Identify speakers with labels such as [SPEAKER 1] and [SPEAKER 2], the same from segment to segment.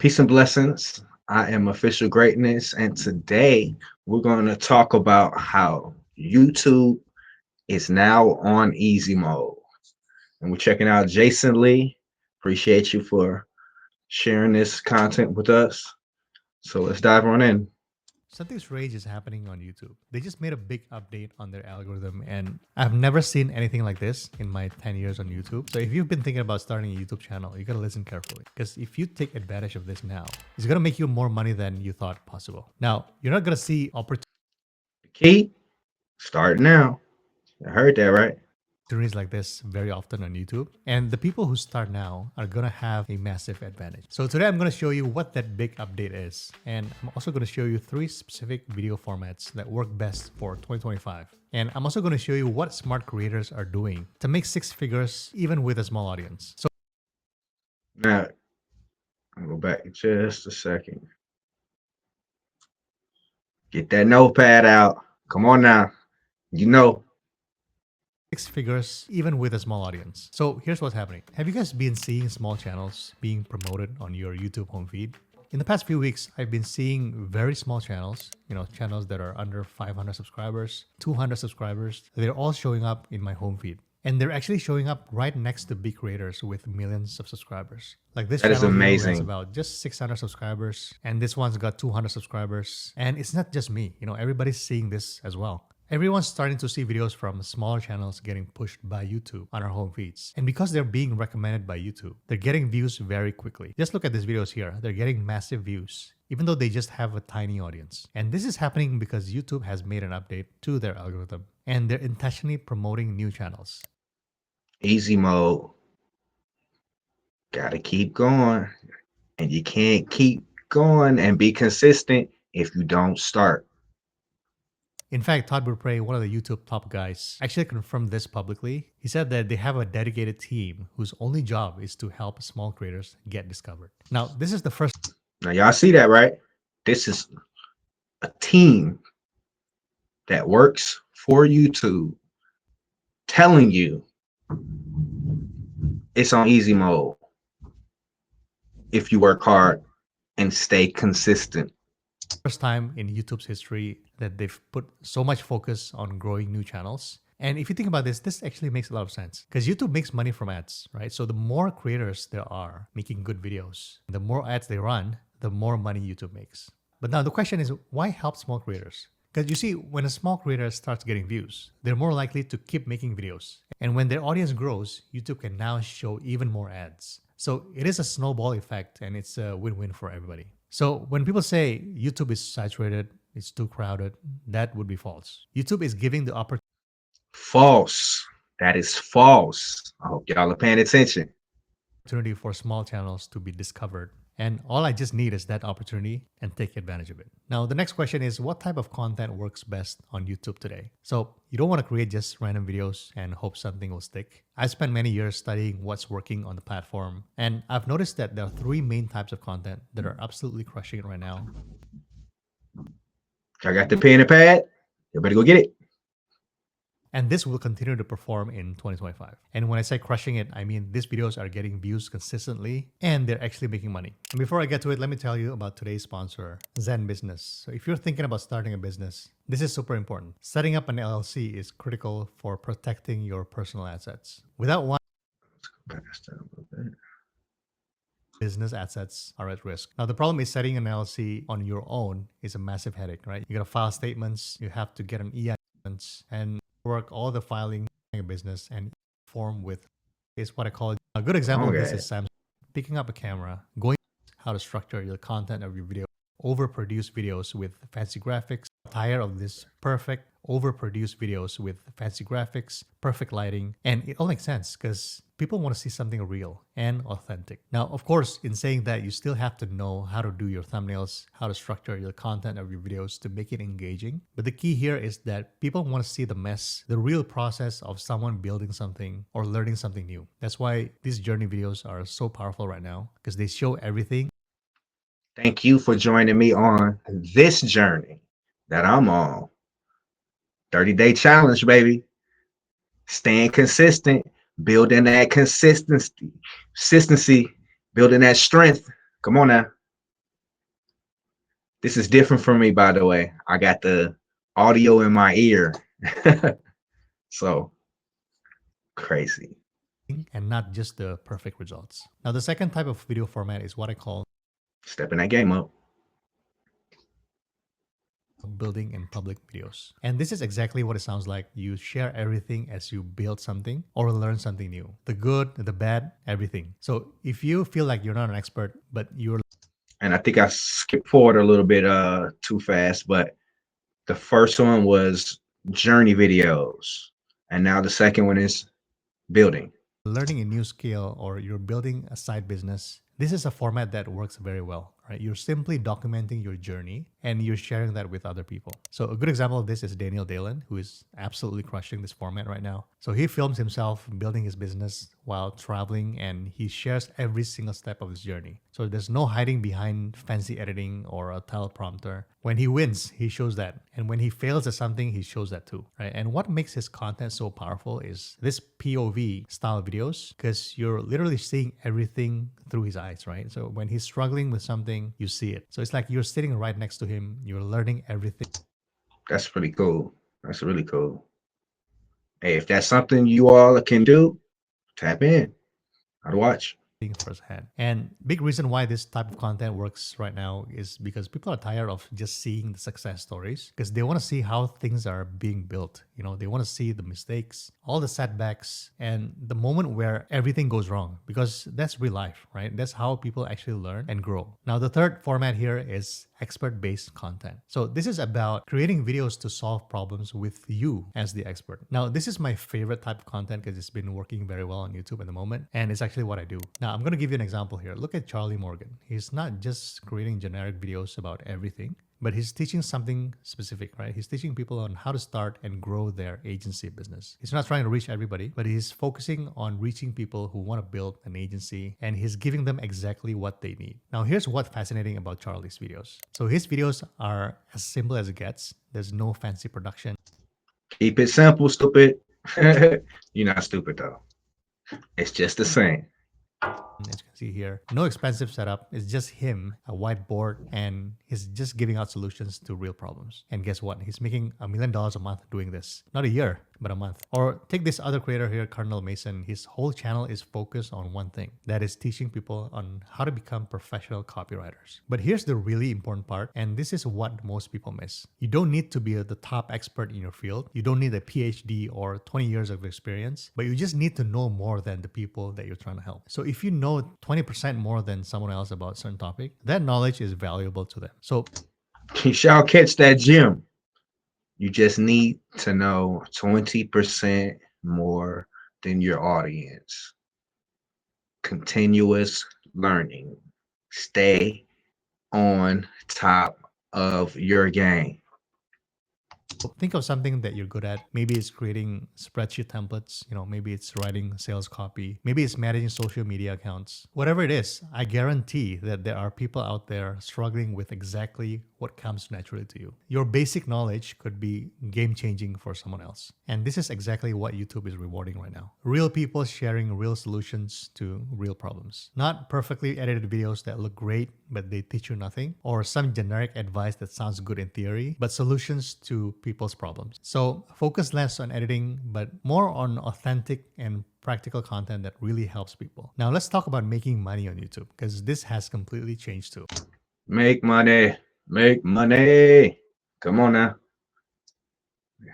[SPEAKER 1] Peace and blessings. I am Official Greatness, and today we're going to talk about how YouTube is now on easy mode. And we're checking out Jason Lee. Appreciate you for sharing this content with us. So let's dive on in.
[SPEAKER 2] Something strange is happening on YouTube. They just made a big update on their algorithm, and I've never seen anything like this in my 10 years on YouTube. So, if you've been thinking about starting a YouTube channel, you gotta listen carefully. Because if you take advantage of this now, it's gonna make you more money than you thought possible. Now, you're not gonna see opportunities
[SPEAKER 1] The key, start now. I heard that right.
[SPEAKER 2] like this very often on YouTube. And the people who start now are gonna have a massive advantage. So today I'm gonna show you what that big update is. And I'm also gonna show you 3 specific video formats that work best for 2025. And I'm also gonna show you what smart creators are doing to make 6 figures even with a small audience. So
[SPEAKER 1] Now, I'll go back just a second. Get that notepad out. Come on now. You know,
[SPEAKER 2] 6 figures even with a small audience. So here's what's happening. Have you guys been seeing small channels being promoted on your YouTube home feed? In the past few weeks, I've been seeing very small channels, channels that are under 500 subscribers, 200 subscribers. They're all showing up in my home feed. And they're actually showing up right next to big creators with millions of subscribers. Like this
[SPEAKER 1] that is
[SPEAKER 2] channel here has
[SPEAKER 1] amazing.
[SPEAKER 2] about just 600 subscribers, and this one's got 200 subscribers. And it's not just me, everybody's seeing this as well. Everyone's starting to see videos from smaller channels getting pushed by YouTube on our home feeds. And because they're being recommended by YouTube, they're getting views very quickly. Just look at these videos here. They're getting massive views, even though they just have a tiny audience. And this is happening because YouTube has made an update to their algorithm, and they're intentionally promoting new channels.
[SPEAKER 1] Easy mode. Gotta keep going. And you can't keep going and be consistent if you don't start.
[SPEAKER 2] In fact, Todd Burpray, one of the YouTube top guys, actually confirmed this publicly. He said that they have a dedicated team whose only job is to help small creators get discovered. Now, this is the first
[SPEAKER 1] Now, y'all see that, right? This is a team that works for YouTube telling you it's on easy mode if you work hard and stay consistent.
[SPEAKER 2] time in YouTube's history that they've put so much focus on growing new channels. And if you think about this actually makes a lot of sense because YouTube makes money from ads, right? So the more creators there are making good videos, the more ads they run, the more money YouTube makes. But now the question is, why help small creators? Because you see, when a small creator starts getting views, they're more likely to keep making videos. And when their audience grows, YouTube can now show even more ads. So it is a snowball effect and it's a win-win for everybody. So when people say YouTube is saturated, it's too crowded, that would be false. YouTube is giving the
[SPEAKER 1] False. That is false. I hope y'all are paying attention.
[SPEAKER 2] opportunity for small channels to be discovered. And all I just need is that opportunity and take advantage of it. Now, the next question is what type of content works best on YouTube today? So you don't want to create just random videos and hope something will stick. I spent many years studying what's working on the platform. And I've noticed that there are 3 main types of content that are absolutely crushing it right now.
[SPEAKER 1] Y'all got the pen and pad? Everybody go get it.
[SPEAKER 2] And this will continue to perform in 2025. And when I say crushing it, I mean these videos are getting views consistently and they're actually making money. And before I get to it, let me tell you about today's sponsor, Zen Business. So if you're thinking about starting a business, this is super important. Setting up an LLC is critical for protecting your personal assets. Without one,
[SPEAKER 1] Pass that a little bit.
[SPEAKER 2] business assets are at risk. Now, the problem is setting an LLC on your own is a massive headache, right? You gotta file statements, you have to get an EIN, and work all the filing a business and form with is what I call a good example of this
[SPEAKER 1] Okay.
[SPEAKER 2] is Sam picking up a camera, going how to structure your content of your video, overproduce videos with fancy graphics, tired of this perfect overproduced videos with fancy graphics, perfect lighting, and it all makes sense because people want to see something real and authentic. Now, of course, in saying that, you still have to know how to do your thumbnails, how to structure your content of your videos to make it engaging. But the key here is that people want to see the mess, the real process of someone building something or learning something new. That's why these journey videos are so powerful right now because they show everything.
[SPEAKER 1] Thank you for joining me on this journey that I'm on. 30-day challenge, baby. Staying consistent, building that consistency, building that strength. Come on now. This is different from me, by the way. I got the audio in my ear. So crazy.
[SPEAKER 2] and not just the perfect results. Now, the second type of video format is what I call
[SPEAKER 1] Stepping that game up.
[SPEAKER 2] building in public videos. And this is exactly what it sounds like. You share everything as you build something or learn something new, the good, the bad, everything. So if you feel like you're not an expert, but you're
[SPEAKER 1] And I think I skipped forward a little bit too fast, but the first one was journey videos. And now the second one is building.
[SPEAKER 2] learning a new skill or you're building a side business, this is a format that works very well, right? You're simply documenting your journey and you're sharing that with other people. So a good example of this is Daniel Dalen, who is absolutely crushing this format right now. So he films himself building his business while traveling and he shares every single step of his journey. So there's no hiding behind fancy editing or a teleprompter. When he wins, he shows that. And when he fails at something, he shows that too, right? And what makes his content so powerful is this POV style videos, because you're literally seeing everything through his eyes, right? So when he's struggling with something, you see it. So it's like you're sitting right next to him, you're learning everything
[SPEAKER 1] That's pretty cool. That's really cool. Hey, if that's something you all can do, tap in. I'd watch.
[SPEAKER 2] firsthand. And big reason why this type of content works right now is because people are tired of just seeing the success stories because they want to see how things are being built. You know, they want to see the mistakes, all the setbacks, and the moment where everything goes wrong because that's real life, right? That's how people actually learn and grow. Now, the third format here is expert-based content. So this is about creating videos to solve problems with you as the expert. Now, this is my favorite type of content because it's been working very well on YouTube at the moment, and it's actually what I do. Now, I'm going to give you an example here. Look at Charlie Morgan. He's not just creating generic videos about everything, but he's teaching something specific, right? He's teaching people on how to start and grow their agency business. He's not trying to reach everybody, but he's focusing on reaching people who want to build an agency and he's giving them exactly what they need. Now, here's what's fascinating about Charlie's videos. So his videos are as simple as it gets. There's no fancy production.
[SPEAKER 1] Keep it simple, stupid. You're not stupid though. It's just the same.
[SPEAKER 2] As you can see here, no expensive setup. It's just him, a whiteboard, and he's just giving out solutions to real problems. And guess what? He's making $1 million a month doing this. Not a year, but a month. Or take this other creator here, Cardinal Mason. His whole channel is focused on one thing. That is teaching people on how to become professional copywriters. But here's the really important part, and this is what most people miss. You don't need to be the top expert in your field. You don't need a PhD or 20 years of experience, but you just need to know more than the people that you're trying to help. So if you know 20% more than someone else about a certain topic, that knowledge is valuable to them. So
[SPEAKER 1] You shall catch that gym. You just need to know 20% more than your audience. Continuous learning. Stay on top of your game.
[SPEAKER 2] think of something that you're good at. Maybe it's creating spreadsheet templates, maybe it's writing sales copy, maybe it's managing social media accounts. Whatever it is, I guarantee that there are people out there struggling with exactly what comes naturally to you. Your basic knowledge could be game changing for someone else. And this is exactly what YouTube is rewarding right now. Real people sharing real solutions to real problems. Not perfectly edited videos that look great, but they teach you nothing, or some generic advice that sounds good in theory, but solutions to people's problems. So focus less on editing, but more on authentic and practical content that really helps people. Now let's talk about making money on YouTube, because this has completely changed too.
[SPEAKER 1] Make money. Make money. Come on now.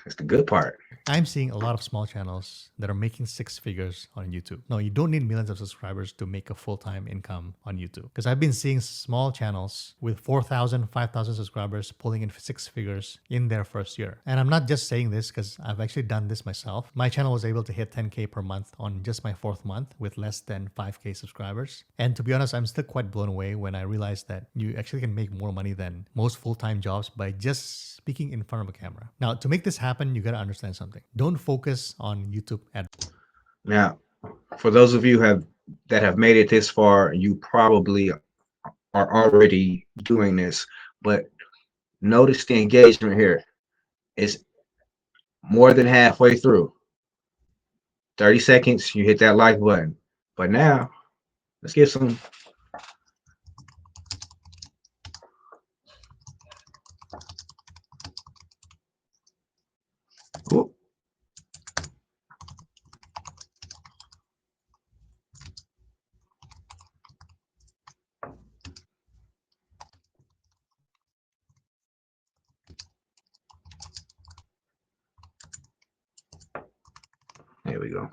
[SPEAKER 1] That's the good part.
[SPEAKER 2] I'm seeing a lot of small channels that are making six figures on YouTube. No, you don't need millions of subscribers to make a full-time income on YouTube. Because I've been seeing small channels with 4,000, 5,000 subscribers pulling in six figures in their first year. And I'm not just saying this because I've actually done this myself. My channel was able to hit 10K per month on just my fourth month with less than 5K subscribers. And to be honest, I'm still quite blown away when I realized that you actually can make more money than most full-time jobs by just speaking in front of a camera. Now, to make this happen, you gotta understand something. Don't focus on YouTube ad.
[SPEAKER 1] Now, for those of you that have made it this far, you probably are already doing this, but notice the engagement here. It's more than halfway through. 30 seconds, you hit that like button. But now, let's get some. Oh, there we go.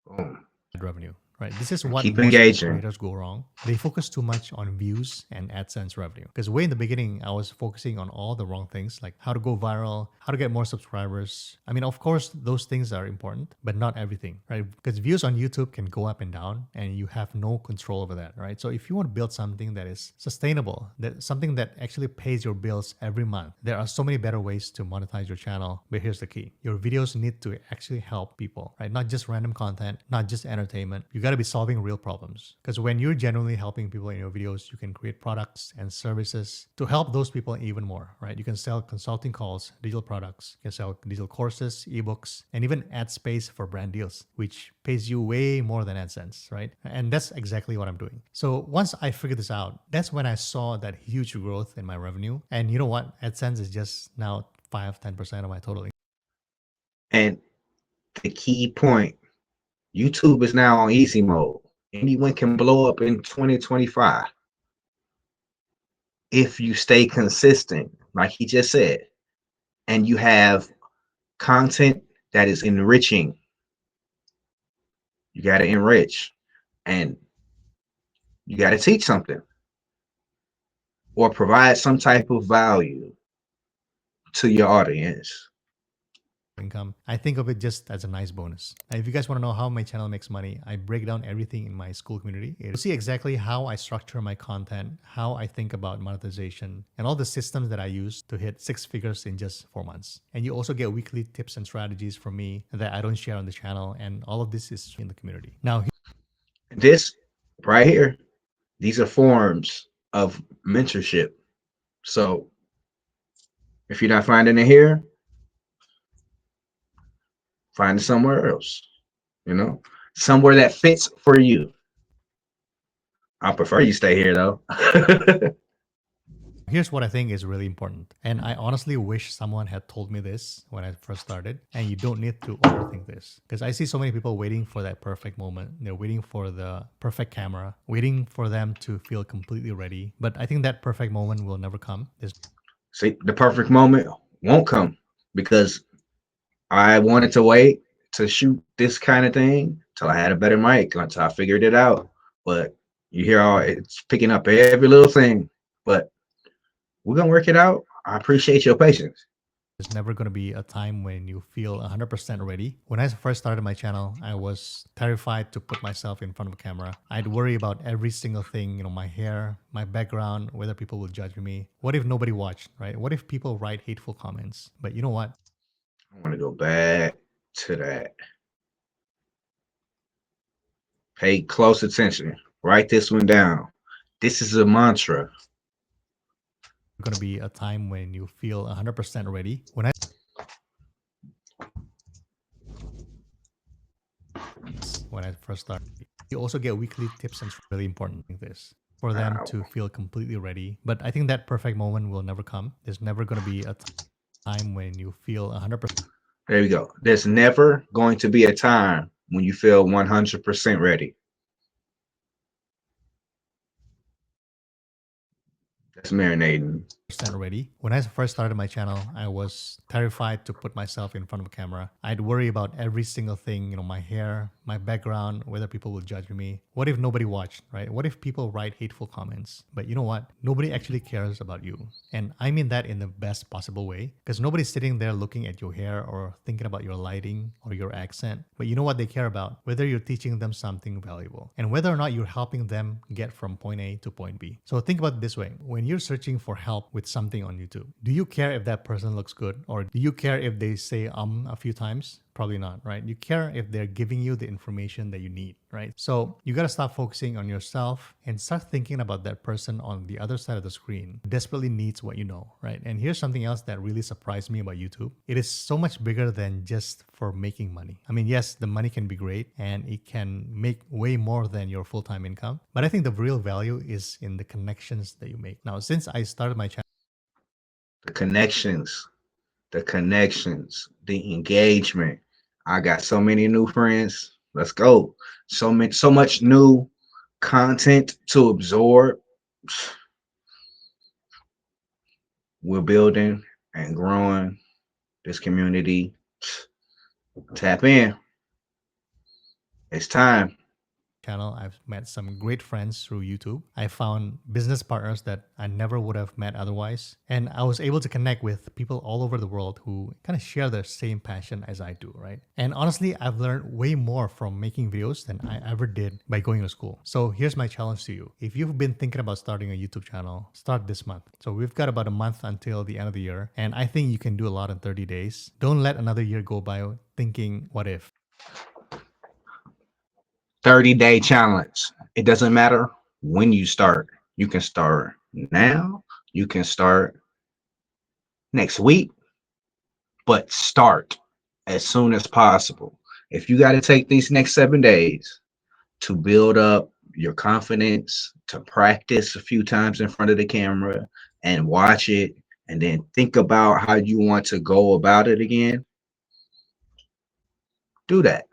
[SPEAKER 1] Boom.
[SPEAKER 2] revenue, right? This is what
[SPEAKER 1] Keep
[SPEAKER 2] most
[SPEAKER 1] engaging.
[SPEAKER 2] creators go wrong. They focus too much on views and AdSense revenue. Because way in the beginning, I was focusing on all the wrong things, like how to go viral, how to get more subscribers. I mean, of course, those things are important, but not everything, right? Because views on YouTube can go up and down, and you have no control over that, right? So if you want to build something that is sustainable, that something that actually pays your bills every month, there are so many better ways to monetize your channel. But here's the key: your videos need to actually help people, right? Not just random content, not just entertainment. You got to be solving real problems. Because when you're genuinely helping people in your videos, you can create products and services to help those people even more, right? You can sell consulting calls, digital products, you can sell digital courses, ebooks, and even ad space for brand deals, which pays you way more than AdSense, right? And that's exactly what I'm doing. So once I figured this out, that's when I saw that huge growth in my revenue. And you know what? AdSense is just now 5-10% of my total.
[SPEAKER 1] And the key point, YouTube is now on easy mode. Anyone can blow up in 2025 if you stay consistent, like he just said, and you have content that is enriching. You got to enrich, and you got to teach something or provide some type of value to your audience.
[SPEAKER 2] Income. I think of it just as a nice bonus. And if you guys want to know how my channel makes money, I break down everything in my school community. You'll see exactly how I structure my content, how I think about monetization, and all the systems that I use to hit 6 figures in just 4 months. And you also get weekly tips and strategies from me that I don't share on the channel, and all of this is in the community. Now,
[SPEAKER 1] This right here, these are forms of mentorship. So if you're not finding it here, find it somewhere else, you know, somewhere that fits for you. I prefer you stay here though.
[SPEAKER 2] here's what I think is really important. And I honestly wish someone had told me this when I first started. And you don't need to overthink this. Because I see so many people waiting for that perfect moment. They're waiting for the perfect camera, waiting for them to feel completely ready. But I think that perfect moment will never come.
[SPEAKER 1] See, the perfect moment won't come because I wanted to wait to shoot this kind of thing till I had a better mic, until I figured it out. But you hear all it's picking up every little thing. But we're gonna work it out. I appreciate your patience.
[SPEAKER 2] There's never going to be a time when you feel 100% ready. When I first started my channel, I was terrified to put myself in front of a camera. I'd worry about every single thing, my hair, my background, whether people will judge me. What if nobody watched, right? What if people write hateful comments? But you know what?
[SPEAKER 1] I want to go back to that. Pay close attention. Write this one down. This is a mantra.
[SPEAKER 2] Going to be a time when you feel 100% ready. When I first started, you also get weekly tips and really important this for them
[SPEAKER 1] Wow.
[SPEAKER 2] to feel completely ready. But I think that perfect moment will never come. There's never going to be a time when you feel 100%.
[SPEAKER 1] There we go. There's never going to be a time when you feel 100% ready. That's marinating.
[SPEAKER 2] Ready. When I first started my channel, I was terrified to put myself in front of a camera. I'd worry about every single thing, my hair, my background, whether people will judge me. What if nobody watched, right? What if people write hateful comments? But you know what? Nobody actually cares about you. And I mean that in the best possible way, because nobody's sitting there looking at your hair or thinking about your lighting or your accent. But you know what they care about? Whether you're teaching them something valuable and whether or not you're helping them get from point A to point B. So think about it this way. When you're searching for help with something on YouTube, do you care if that person looks good, or do you care if they say a few times? Probably not, right? You care if they're giving you the information that you need, right? So you got to stop focusing on yourself and start thinking about that person on the other side of the screen who desperately needs what you know, right? And here's something else that really surprised me about YouTube. It is so much bigger than just for making money. I mean, yes, the money can be great and it can make way more than your full-time income, but I think the real value is in the connections that you make. Now, since I started my channel,
[SPEAKER 1] The connections, the engagement. I got so many new friends. Let's go. So much new content to absorb. We're building and growing this community. Tap in. It's time.
[SPEAKER 2] channel. I've met some great friends through YouTube. I found business partners that I never would have met otherwise. And I was able to connect with people all over the world who kind of share the same passion as I do, right? And honestly, I've learned way more from making videos than I ever did by going to school. So here's my challenge to you. If you've been thinking about starting a YouTube channel, start this month. So we've got about a month until the end of the year. And I think you can do a lot in 30 days. Don't let another year go by thinking, what if?
[SPEAKER 1] 30-day challenge. It doesn't matter when you start. You can start now. You can start next week, but start as soon as possible. If you got to take these next 7 days to build up your confidence, to practice a few times in front of the camera and watch it, and then think about how you want to go about it again, do that.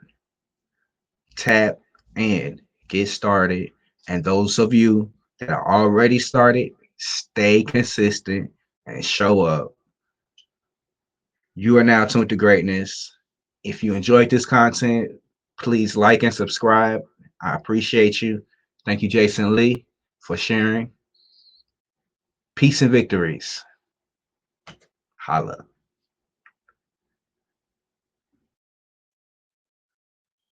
[SPEAKER 1] Tap and get started. And those of you that are already started, stay consistent and show up. You are now tuned to greatness. If you enjoyed this content, please like and subscribe. I appreciate you. Thank you, Jason Lee, for sharing. Peace and victories. Holla.